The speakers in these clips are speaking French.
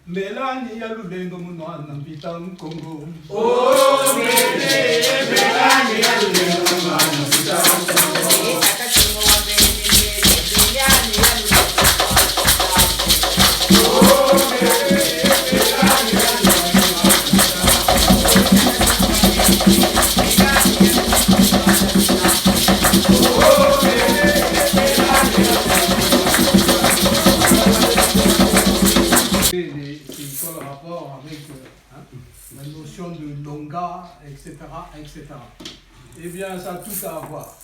Melani ya lulengo mwana mpita mkongo. Oh, Melani ya lulengo mwana mpita mkongo. C'est quoi le rapport avec la notion de longa, etc., etc. Eh bien, ça a tout à voir.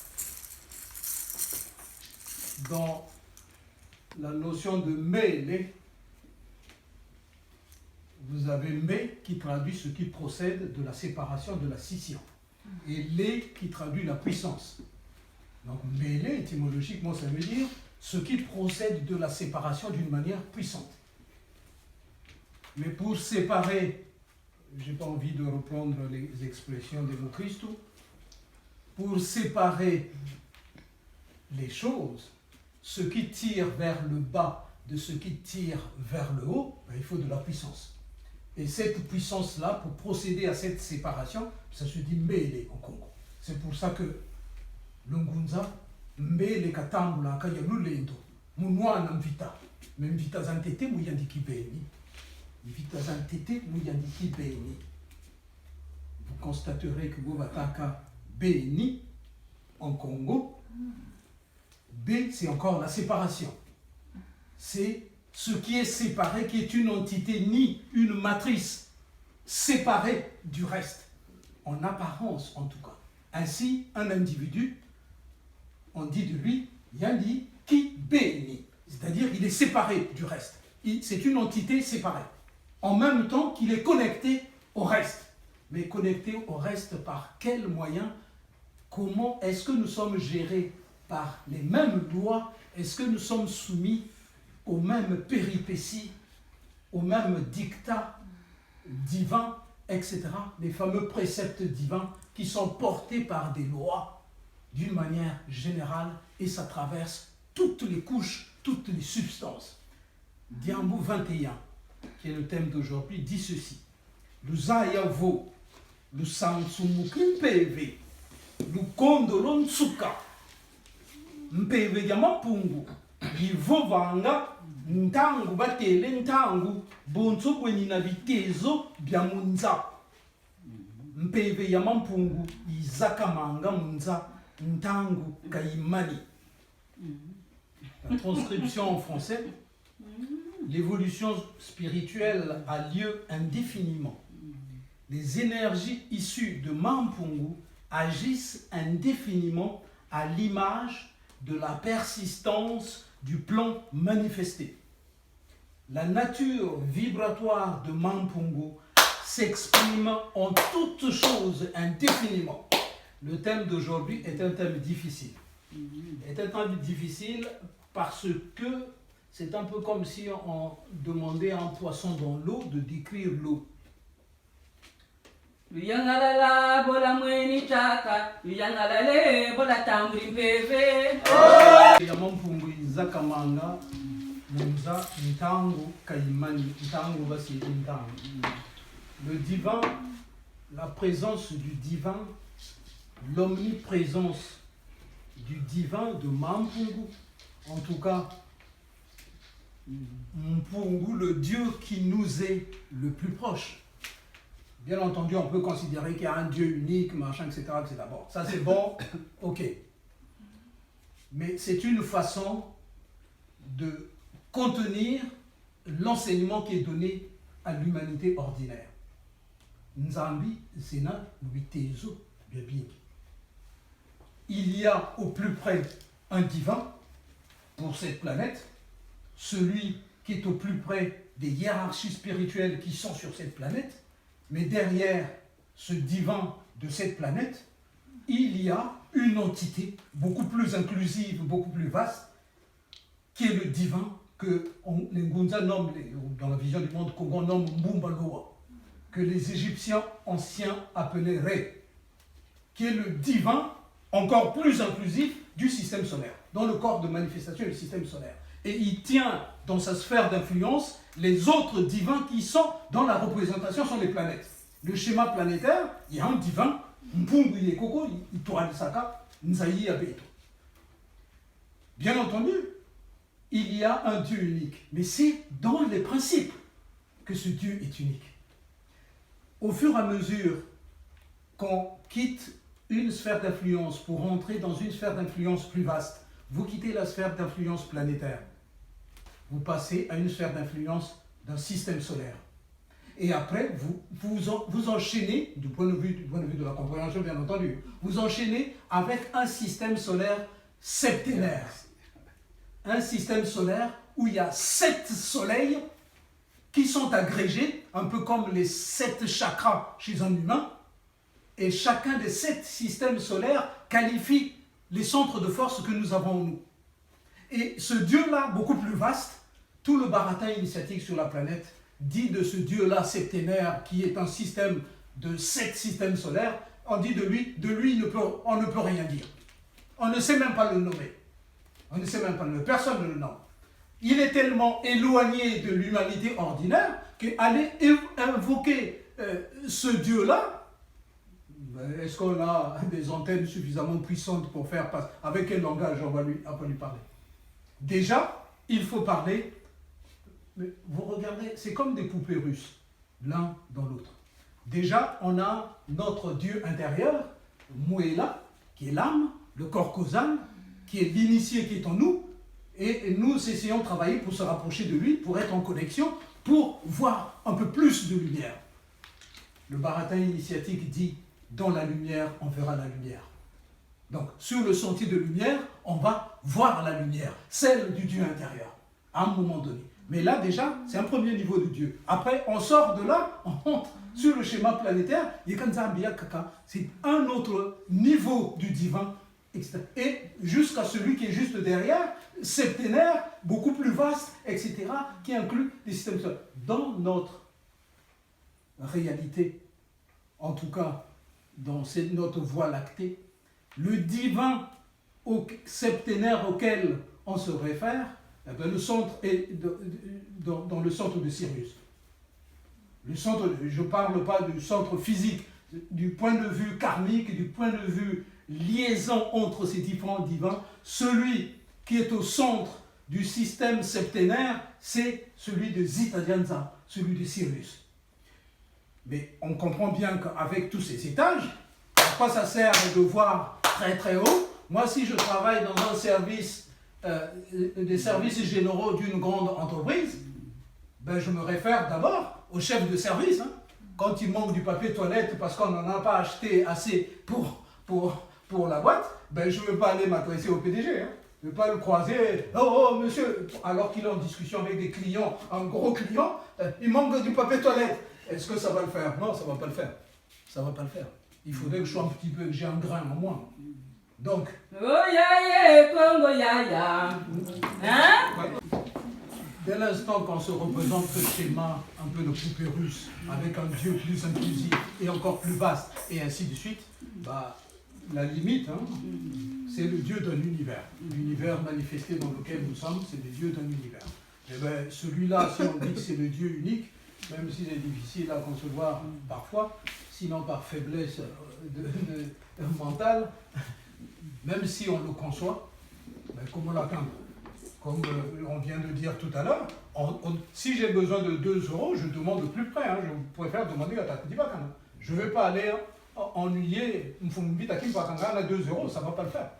Dans la notion de mêlée, vous avez mé qui traduit ce qui procède de la séparation, de la scission, et lé qui traduit la puissance. Donc mêlée, étymologiquement, ça veut dire ce qui procède de la séparation d'une manière puissante. Mais pour séparer, je n'ai pas envie de reprendre les expressions de Christ, pour séparer les choses, ce qui tire vers le bas de ce qui tire vers le haut, il faut de la puissance. Et cette puissance-là, pour procéder à cette séparation, ça se dit mêlée en Congo. C'est pour ça que l'Ngunza, mêlée katambula kaya lulendo, munwana mvita, mais mvita zantete muyandiki beni. Vous constaterez que Govataka béni en Congo, B c'est encore la séparation. C'est ce qui est séparé, qui est une entité ni une matrice séparée du reste, en apparence en tout cas. Ainsi, un individu, on dit de lui, Yandi qui béni, c'est-à-dire il est séparé du reste. C'est une entité séparée. En même temps qu'il est connecté au reste. Mais connecté au reste par quel moyen? Comment est-ce que nous sommes gérés par les mêmes lois? Est-ce que nous sommes soumis aux mêmes péripéties, aux mêmes dictats divins, etc. Les fameux préceptes divins qui sont portés par des lois d'une manière générale et ça traverse toutes les couches, toutes les substances. Diambo 21. Qui est le thème d'aujourd'hui, dit ceci. Le Zayavo, le Sansumuki Mpeve, le Kondolon Tsuka, Mpeve Yamapungu, Livovanga, Ntangu Batele Ntangu, Bonso Gwenina Vitezo, Biamunza, Mpeve Yamampungu, Izakamanga Munza, Ntangu Kaimani. La transcription en français. L'évolution spirituelle a lieu indéfiniment. Les énergies issues de Mampungu agissent indéfiniment à l'image de la persistance du plan manifesté. La nature vibratoire de Mampungu s'exprime en toutes choses indéfiniment. Le thème d'aujourd'hui est un thème difficile. Est un thème difficile parce que c'est un peu comme si on demandait à un poisson dans l'eau de décrire l'eau. Yangalala bola mweni chaka, yangalale bola tambri mpeve. Yamampungu izakamanga, munza ntangu kaimani, ntangu basi ntangu. Le divin, la présence du divin, l'omniprésence du divin de Mampungu, en tout cas, Mpungu, le Dieu qui nous est le plus proche. Bien entendu, on peut considérer qu'il y a un Dieu unique, machin, etc. etc. Bon, ça c'est bon, ok. Mais c'est une façon de contenir l'enseignement qui est donné à l'humanité ordinaire. Nzambi, Zena, Witezo, Biabing. Il y a au plus près un divin pour cette planète, celui qui est au plus près des hiérarchies spirituelles qui sont sur cette planète, mais derrière ce divin de cette planète, il y a une entité beaucoup plus inclusive, beaucoup plus vaste, qui est le divin que les Ngunza nomment, dans la vision du monde Congo, on nomme Mbumbaloa, que les Égyptiens anciens appelaient Ré, qui est le divin encore plus inclusif du système solaire, dans le corps de manifestation du système solaire. Et il tient dans sa sphère d'influence les autres divins qui sont dans la représentation sont les planètes. Le schéma planétaire, il y a un divin, Mpungu Yekoko, Itoranisaka, Nzayi Abeto. Bien entendu, il y a un Dieu unique, mais c'est dans les principes que ce Dieu est unique. Au fur et à mesure qu'on quitte une sphère d'influence pour entrer dans une sphère d'influence plus vaste, vous quittez la sphère d'influence planétaire, vous passez à une sphère d'influence d'un système solaire. Et après, vous enchaînez, du point de vue de la compréhension bien entendu, vous enchaînez avec un système solaire septénaire. Un système solaire où il y a 7 soleils qui sont agrégés, un peu comme les 7 chakras chez un humain, et chacun des 7 systèmes solaires qualifie les centres de force que nous avons en nous. Et ce Dieu-là, beaucoup plus vaste, tout le baratin initiatique sur la planète dit de ce Dieu-là septénaire qui est un système de 7 systèmes solaires, on dit de lui on ne peut rien dire. On ne sait même pas le nommer. On ne sait même pas le nommer. Personne ne le nomme. Il est tellement éloigné de l'humanité ordinaire qu'aller invoquer ce Dieu-là, est-ce qu'on a des antennes suffisamment puissantes pour faire passer? Avec quel langage on va lui parler? Déjà, il faut parler. Mais vous regardez, c'est comme des poupées russes, l'un dans l'autre. Déjà, on a notre Dieu intérieur, Muela, qui est l'âme, le corps causal, qui est l'initié qui est en nous, et nous essayons de travailler pour se rapprocher de lui, pour être en connexion, pour voir un peu plus de lumière. Le baratin initiatique dit, dans la lumière, on verra la lumière. Donc, sur le sentier de lumière, on va voir la lumière, celle du Dieu intérieur, à un moment donné. Mais là, déjà, c'est un premier niveau de Dieu. Après, on sort de là, on monte sur le schéma planétaire, c'est un autre niveau du divin, etc. Et jusqu'à celui qui est juste derrière, septénaire, beaucoup plus vaste, etc., qui inclut les systèmes solaires. Dans notre réalité, en tout cas, dans notre voie lactée, le divin septénaire auquel on se réfère, eh bien, le centre est dans le centre de Sirius. Le centre, je ne parle pas du centre physique, du point de vue karmique, du point de vue liaison entre ces différents divins, celui qui est au centre du système septénaire, c'est celui de Zita Dianza, celui de Sirius. Mais on comprend bien qu'avec tous ces étages, à quoi ça sert de voir très très haut? Moi, si je travaille dans un service, des services généraux d'une grande entreprise, ben, je me réfère d'abord au chef de service. Hein. Quand il manque du papier toilette parce qu'on n'en a pas acheté assez pour la boîte, ben, je ne veux pas aller m'adresser au PDG. Hein. Je ne veux pas le croiser. Oh monsieur, alors qu'il est en discussion avec des clients, un gros client, il manque du papier toilette. Est-ce que ça va le faire? Non, ça ne va pas le faire. Ça ne va pas le faire. Il faudrait que je sois un petit peu, que j'ai un grain en moins. Donc. Dès l'instant qu'on se représente ce schéma un peu de poupée russe, avec un Dieu plus inclusif et encore plus vaste, et ainsi de suite, bah, la limite, hein, c'est le Dieu d'un univers. L'univers manifesté dans lequel nous sommes, c'est le Dieu d'un univers. Et bien, celui-là, si on dit que c'est le Dieu unique, même s'il est difficile à concevoir parfois, sinon par faiblesse mentale, même si on le conçoit, ben comment l'atteindre? Comme on vient de dire tout à l'heure, si j'ai besoin de 2 €, je demande le plus près. Hein, je préfère demander à Takudibakana. Je ne vais pas aller ennuyer Mfumbitakibakana à 2 €, ça ne va pas le faire.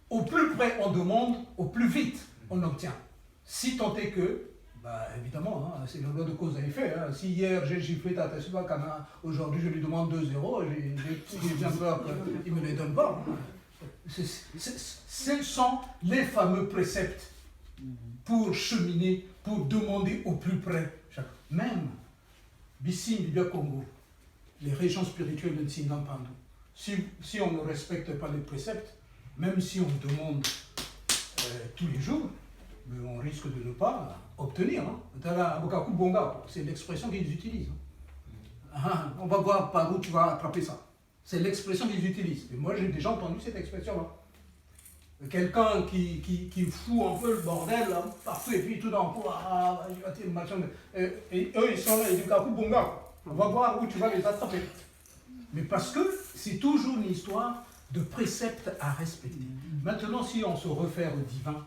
Au plus près on demande, au plus vite on obtient. Si tant est que, bah, évidemment, hein, c'est la loi de cause à effet. Hein. Si hier j'ai giflé Tata Subakana, aujourd'hui je lui demande 2 €, j'ai bien peur qu'il ne me les donne pas. Ce sont les fameux préceptes pour cheminer, pour demander au plus près. Même Bissim Bibia Congo, les régions spirituelles de Nsingampandu, si on ne respecte pas les préceptes, même si on demande tous les jours, on risque de ne pas obtenir. Hein. C'est l'expression qu'ils utilisent. Hein. On va voir par où tu vas attraper ça. C'est l'expression qu'ils utilisent. Et moi, j'ai déjà entendu cette expression-là. quelqu'un qui fout un peu le bordel là, partout, et puis tout d'un coup, machin, et eux ils sont là, ils disent Bonga, on va voir où tu vas les attraper. Mais parce que c'est toujours une histoire de préceptes à respecter. Maintenant, si on se réfère au divin,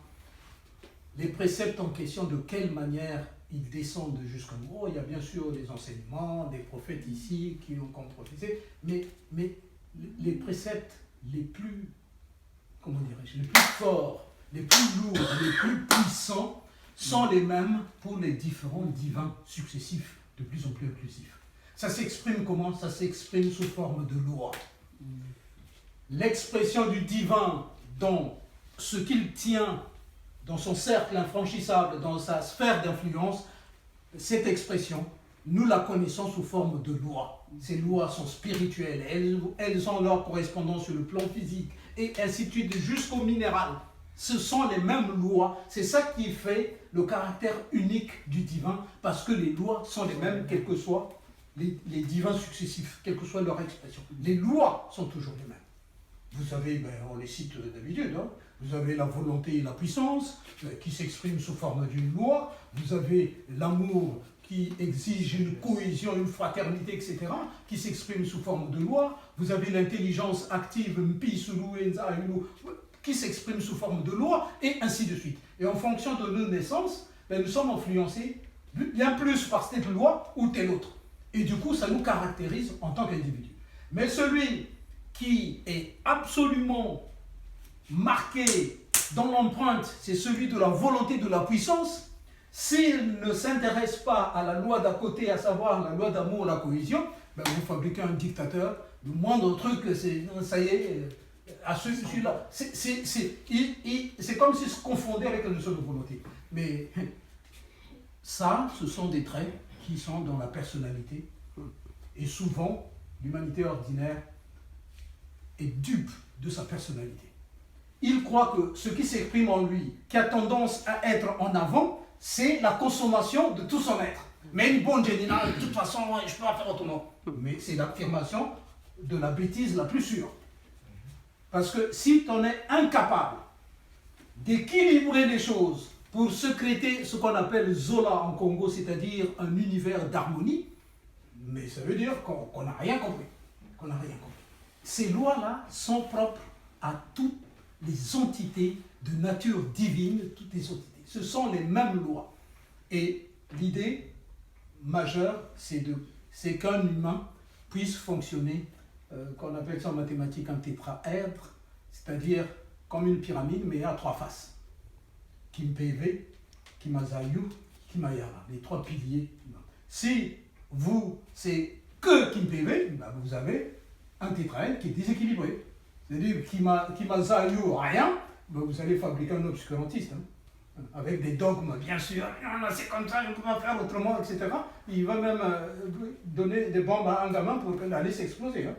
les préceptes en question, de quelle manière ils descendent jusqu'à nous. Il y a bien sûr les enseignements des prophètes ici qui ont prophétisé, mais les préceptes les plus, comment dirais-je, les plus forts, les plus lourds, les plus puissants sont les mêmes pour les différents divins successifs, de plus en plus inclusifs. Ça s'exprime comment? Ça s'exprime sous forme de loi. L'expression du divin dans ce qu'il tient, dans son cercle infranchissable, dans sa sphère d'influence, cette expression, nous la connaissons sous forme de loi. Ces lois sont spirituelles, elles ont leur correspondance sur le plan physique, et ainsi de suite jusqu'au minéral. Ce sont les mêmes lois, c'est ça qui fait le caractère unique du divin, parce que les lois sont les mêmes, quels que soient les divins successifs, quelle que soit leur expression. Les lois sont toujours les mêmes. Vous avez, on les cite d'habitude, hein, vous avez la volonté et la puissance qui s'expriment sous forme d'une loi, vous avez l'amour qui exige une cohésion, une fraternité, etc., qui s'exprime sous forme de loi, vous avez l'intelligence active, qui s'exprime sous forme de loi, et ainsi de suite. Et en fonction de nos naissances, nous sommes influencés bien plus par cette loi ou telle autre. Et du coup, ça nous caractérise en tant qu'individu. Mais celui qui est absolument marqué dans l'empreinte, c'est celui de la volonté, de la puissance. S'il ne s'intéresse pas à la loi d'à côté, à savoir la loi d'amour, la cohésion, vous fabriquez un dictateur. Le moindre truc, ça y est, à celui-là. C'est comme s'il se confondait avec la notion de volonté. Mais ça, ce sont des traits qui sont dans la personnalité. Et souvent, l'humanité ordinaire est dupe de sa personnalité. Il croit que ce qui s'exprime en lui, qui a tendance à être en avant, c'est la consommation de tout son être. Mais une bonne générale, de toute façon, je peux pas faire autrement. Mais c'est l'affirmation de la bêtise la plus sûre. Parce que si tu en es incapable d'équilibrer les choses pour sécréter ce qu'on appelle Zola en Congo, c'est-à-dire un univers d'harmonie, mais ça veut dire qu'on n'a rien compris. Qu'on n'a rien compris. Ces lois-là sont propres à toutes les entités de nature divine, toutes les entités. Ce sont les mêmes lois. Et l'idée majeure, c'est qu'un humain puisse fonctionner, qu'on appelle ça en mathématiques un tétraèdre, c'est-à-dire comme une pyramide, mais à trois faces. Kimpeve, Kimazayu, Kimayara, les trois piliers. Si vous, c'est que Kimpeve, vous avez un tétraèdre qui est déséquilibré. C'est-à-dire Kimazayu, rien, vous allez fabriquer un obscurantiste, hein, avec des dogmes, bien sûr, c'est comme ça, je ne peux pas faire autrement, etc. Il va même donner des bombes à un gamin pour aller s'exploser. Hein.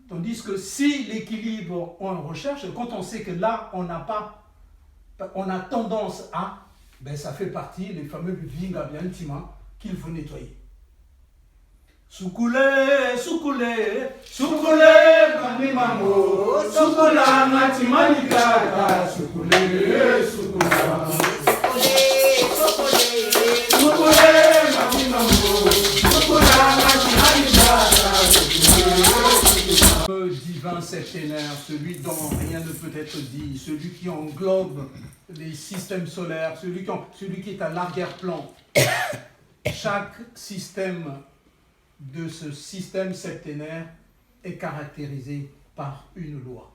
Tandis que si l'équilibre, on recherche, quand on sait que là, on a tendance à, ça fait partie des fameux vinga bien intima qu'il faut nettoyer. Sukule, sukule, sukule, mamimamo, sukula, matimanikata, sukule, sukula. Sukule, mamimamo, sukula, matimanikata, sukule. Le divin septénaire, celui dont rien ne peut être dit, celui qui englobe les systèmes solaires, celui qui est à l'arrière-plan. Chaque système de ce système septénaire est caractérisé par une loi.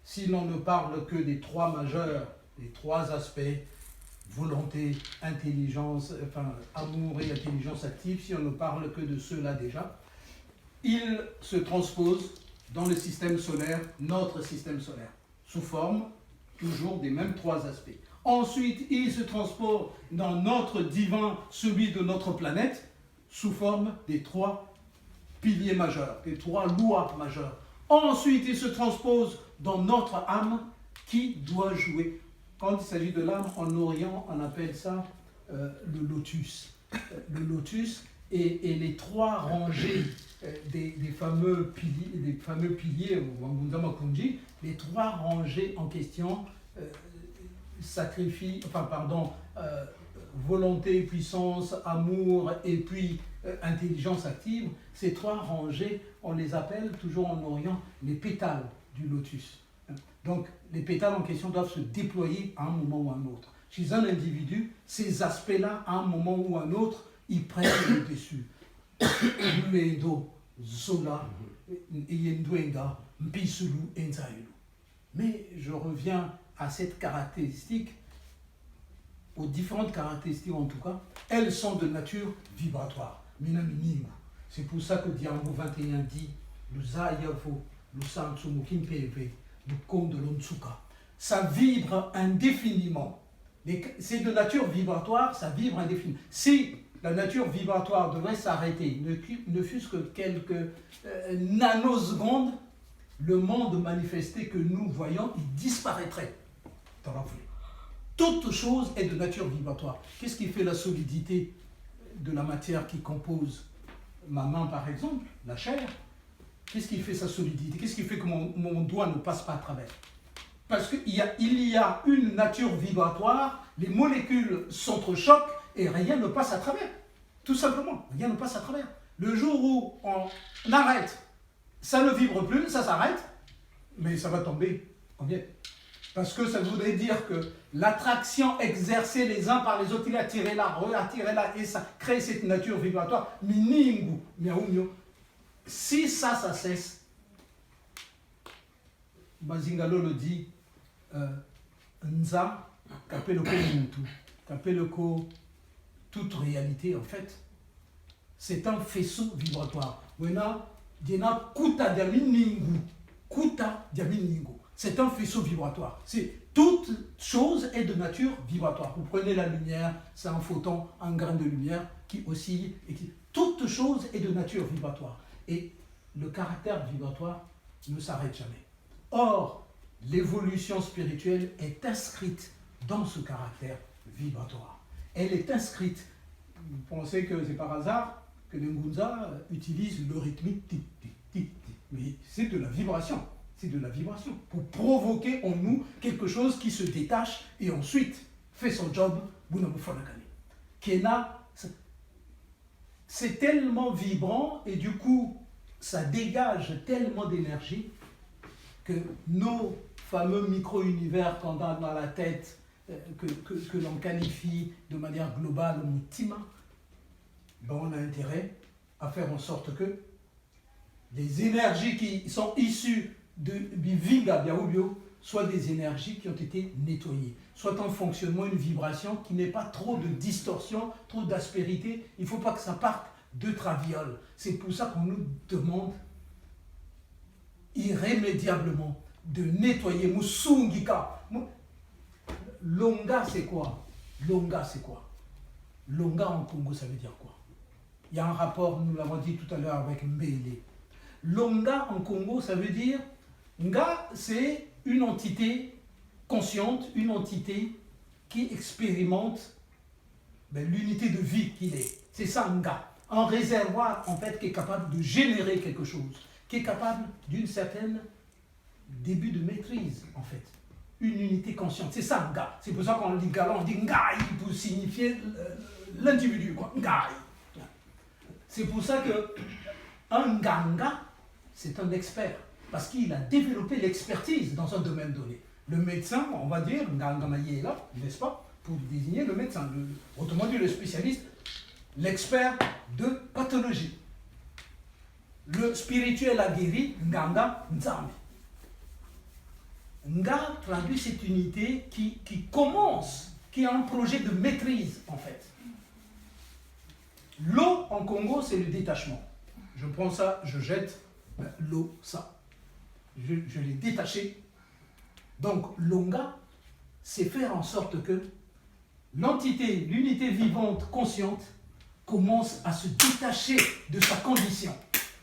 Si l'on ne parle que des trois majeurs, des trois aspects, volonté, intelligence, amour et intelligence active, si on ne parle que de ceux-là déjà, il se transpose dans le système solaire, notre système solaire, sous forme toujours des mêmes trois aspects. Ensuite, il se transpose dans notre divin, celui de notre planète, sous forme des trois piliers majeurs, des trois lois majeures. Ensuite, il se transpose dans notre âme qui doit jouer. Quand il s'agit de l'âme, en Orient, on appelle ça le lotus. Le lotus et les 3 rangées des fameux piliers, les 3 rangées en question, volonté, puissance, amour et puis intelligence active, ces 3 rangées, on les appelle toujours en Orient les pétales du lotus. Donc les pétales en question doivent se déployer à un moment ou à un autre. Chez un individu, ces aspects-là, à un moment ou à un autre, ils prennent le dessus. Mais je reviens à cette caractéristique, aux différentes caractéristiques en tout cas, elles sont de nature vibratoire. C'est pour ça que Diambo 21 dit ça vibre indéfiniment. C'est de nature vibratoire, ça vibre indéfiniment. Si la nature vibratoire devrait s'arrêter, ne fût-ce que quelques nanosecondes, le monde manifesté que nous voyons, il disparaîtrait dans la foulée. Toute chose est de nature vibratoire. Qu'est-ce qui fait la solidité de la matière qui compose ma main, par exemple, la chair? Qu'est-ce qui fait sa solidité? Qu'est-ce qui fait que mon doigt ne passe pas à travers? Parce qu'il y a une nature vibratoire, les molécules s'entrechoquent et rien ne passe à travers. Tout simplement, rien ne passe à travers. Le jour où on arrête, ça ne vibre plus, ça s'arrête, mais ça va tomber en miettes. Parce que ça voudrait dire que l'attraction exercée les uns par les autres, il a tiré là, attiré là, et ça crée cette nature vibratoire. Si ça cesse, Bazingalo le dit, Nza, Kapeloko Muntu, Kapeloko, toute réalité en fait, c'est un faisceau vibratoire. C'est un faisceau vibratoire. Toute chose est de nature vibratoire. Vous prenez la lumière, c'est un photon, un grain de lumière qui oscille. Toute chose est de nature vibratoire. Et le caractère vibratoire ne s'arrête jamais. Or, l'évolution spirituelle est inscrite dans ce caractère vibratoire. Elle est inscrite. Vous pensez que c'est par hasard que Ngunza utilise le rythmique tic, tic, tic, tic. Mais c'est de la vibration. C'est de la vibration. Pour provoquer en nous quelque chose qui se détache et ensuite fait son job. Kena, c'est tellement vibrant et du coup, ça dégage tellement d'énergie que nos fameux micro-univers qu'on a dans la tête, que l'on qualifie de manière globale Mutima, ben on a intérêt à faire en sorte que les énergies qui sont issues de Bivinga Biaoubio soient des énergies qui ont été nettoyées, soit un fonctionnement, une vibration qui n'ait pas trop de distorsion, trop d'aspérité. Il ne faut pas que ça parte de traviole. C'est pour ça qu'on nous demande irrémédiablement de nettoyer Musungika. Longa, c'est quoi? Longa, c'est quoi? Longa en Congo, ça veut dire quoi? Il y a un rapport, nous l'avons dit tout à l'heure avec Mbele. Longa en Congo, ça veut dire, Nga, c'est une entité consciente, une entité qui expérimente l'unité de vie qu'il est. C'est ça, Nga. Un réservoir, en fait, qui est capable de générer quelque chose, qui est capable d'une certaine début de maîtrise, en fait. Une unité consciente. C'est ça, Nga. C'est pour ça qu'on dit galant, on dit Ngai pour signifier l'individu, quoi. Ngai. C'est pour ça que un Nganga, c'est un expert, parce qu'il a développé l'expertise dans un domaine donné. Le médecin, on va dire, Nganga Maye est là, n'est-ce pas, pour désigner le médecin, autrement dit le spécialiste, l'expert de pathologie. Le spirituel a guéri, Nganga Nzambi. Nga traduit cette unité qui commence, qui a un projet de maîtrise en fait. L'eau en Congo, c'est le détachement. Je prends ça, je jette l'eau, ça. Je l'ai détaché. Donc, l'onga, c'est faire en sorte que l'entité, l'unité vivante, consciente, commence à se détacher de sa condition.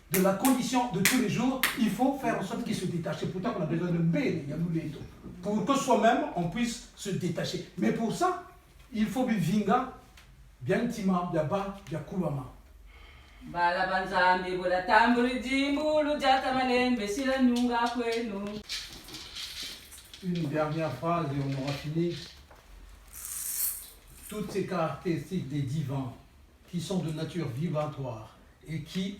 De la condition de tous les jours, il faut faire en sorte qu'il se détache. C'est pourtant qu'on a besoin de mbele, pour que soi-même, on puisse se détacher. Mais pour ça, il faut vinga, bien tima, bien ba, bien kubama. Bala banzambi bola tambuli jimbulu jata malembe sila nunga kwenu. Une dernière phrase et on aura fini. Toutes ces caractéristiques des divins qui sont de nature vibratoire et qui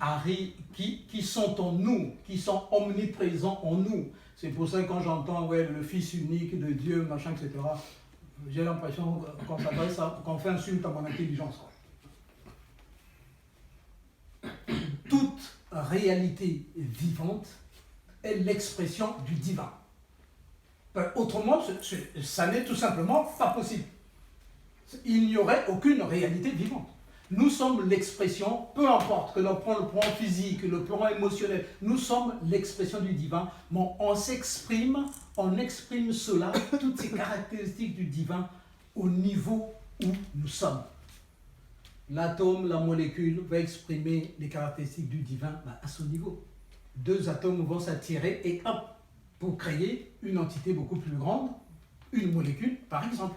sont en nous, qui sont omniprésents en nous. C'est pour ça que quand j'entends le Fils unique de Dieu, machin, etc., j'ai l'impression qu'on fait insulte à mon intelligence. Toute réalité vivante est l'expression du divin. Autrement, ça n'est tout simplement pas possible. Il n'y aurait aucune réalité vivante. Nous sommes l'expression, peu importe que l'on prend le plan physique, le plan émotionnel, nous sommes l'expression du divin, mais on exprime cela, toutes ces caractéristiques du divin au niveau où nous sommes. L'atome, la molécule va exprimer les caractéristiques du divin à son niveau. Deux atomes vont s'attirer et hop, pour créer une entité beaucoup plus grande, une molécule par exemple.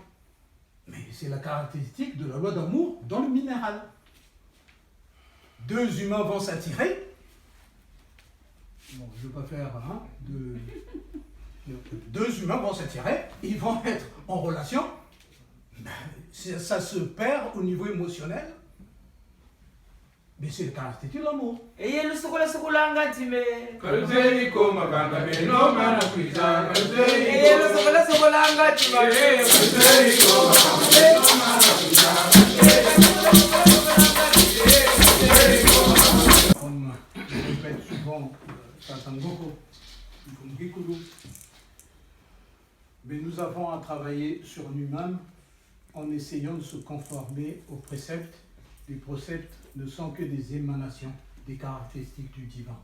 Mais c'est la caractéristique de la loi d'amour dans le minéral. Deux humains vont s'attirer. Bon, je ne veux pas faire deux humains vont s'attirer, ils vont être en relation. Ça se perd au niveau émotionnel. Mais c'est la caractéristique de l'amour. Et le sokola time. Kalzeli koma kanga beno mana kuita. Et le sokola time. Kalzeli koma kanga beno mana kuita. Comme je répète souvent, Satangoko, mais nous avons à travailler sur nous-mêmes en essayant de se conformer aux préceptes. Les préceptes ne sont que des émanations des caractéristiques du divin.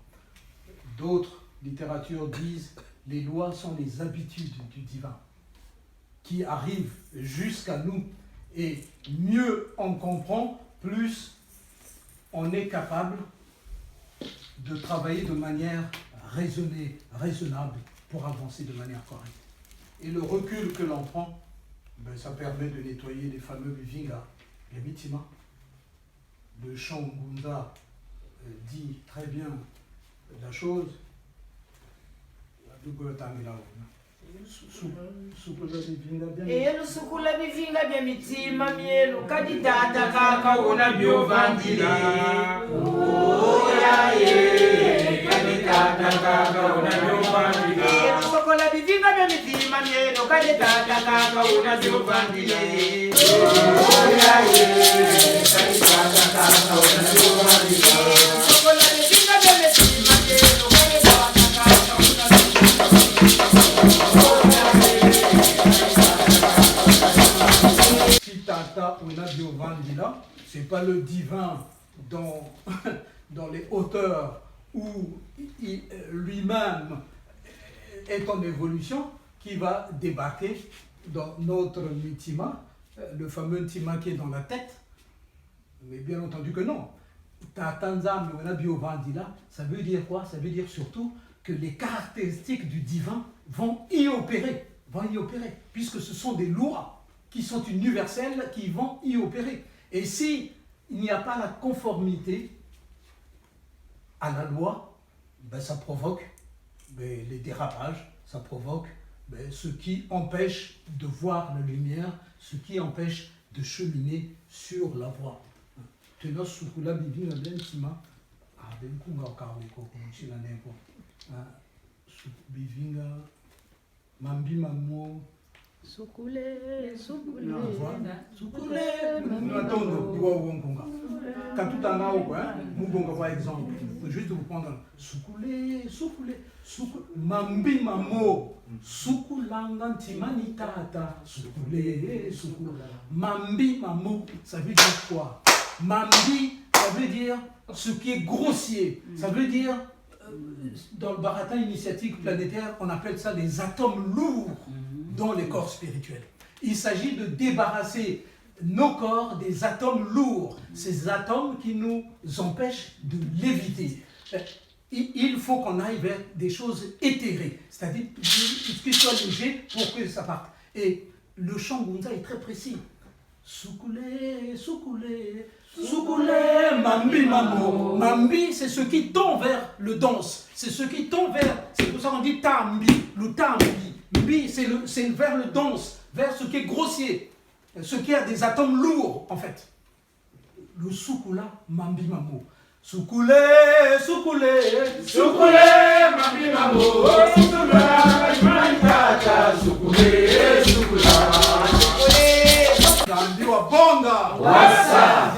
D'autres littératures disent les lois sont les habitudes du divin qui arrivent jusqu'à nous. Et mieux on comprend, plus on est capable de travailler de manière raisonnée, raisonnable pour avancer de manière correcte. Et le recul que l'on prend, ça permet de nettoyer les fameux Bivinga, les Mitima. Le chant Ngunda dit très bien la chose. Et le sukula bivinga bya mitima mielu kaditata kaka ona biovangila. Oya ye kaditata kaka ona biovangila. Et le sukula bivinga bya mitima mielu kaditata kaka ona biovangila. Oya ye kaditata kaka ona biovangila. Sukula bivinga bya mitima mielu kaditata kaka ona Si Tata Ona Biovandila, ce n'est pas le divin dans les hauteurs où lui-même est en évolution qui va débarquer dans notre Mitima, le fameux Ntima qui est dans la tête. Mais bien entendu que non. Tatanza Ona Biovandila, ça veut dire quoi? Ça veut dire surtout que les caractéristiques du divin vont y opérer, puisque ce sont des lois qui sont universelles, qui vont y opérer. Et s'il n'y a pas la conformité à la loi, ça provoque les dérapages, ça provoque ce qui empêche de voir la lumière, ce qui empêche de cheminer sur la voie. Bivinga, mambi mamo, Sukule. Natondo, Iwa Wonkonga. Katutanga Oka, Mubonga par exemple, juste vous prendre Sukule, mambi mamo, Sukulanga Timani Tata, Sukule, mambi mamo, ça veut dire quoi? Mambi, ça veut dire ce qui est grossier, ça veut dire. Dans le baratin initiatique planétaire, on appelle ça les atomes lourds dans les corps spirituels. Il s'agit de débarrasser nos corps des atomes lourds, ces atomes qui nous empêchent de léviter. Il faut qu'on aille vers des choses éthérées, c'est-à-dire qu'ils soient légers pour que ça parte. Et le chant Gunza est très précis. Soukoulé, soukoulé, soukoulé, mambi mamo. Mambi, c'est ce qui tend vers le danse. C'est ce qui tend vers, c'est pour ça qu'on dit tambi, le tambi. Mbi, c'est vers le danse, vers ce qui est grossier, ce qui a des atomes lourds, en fait. Le soukoula, mambi mamo. Soukoulé, soukoulé, soukoulé, mambi mamo. Soukoula, imanitata, soukoulé, soukoula. Tambi wa bonga. Wasa.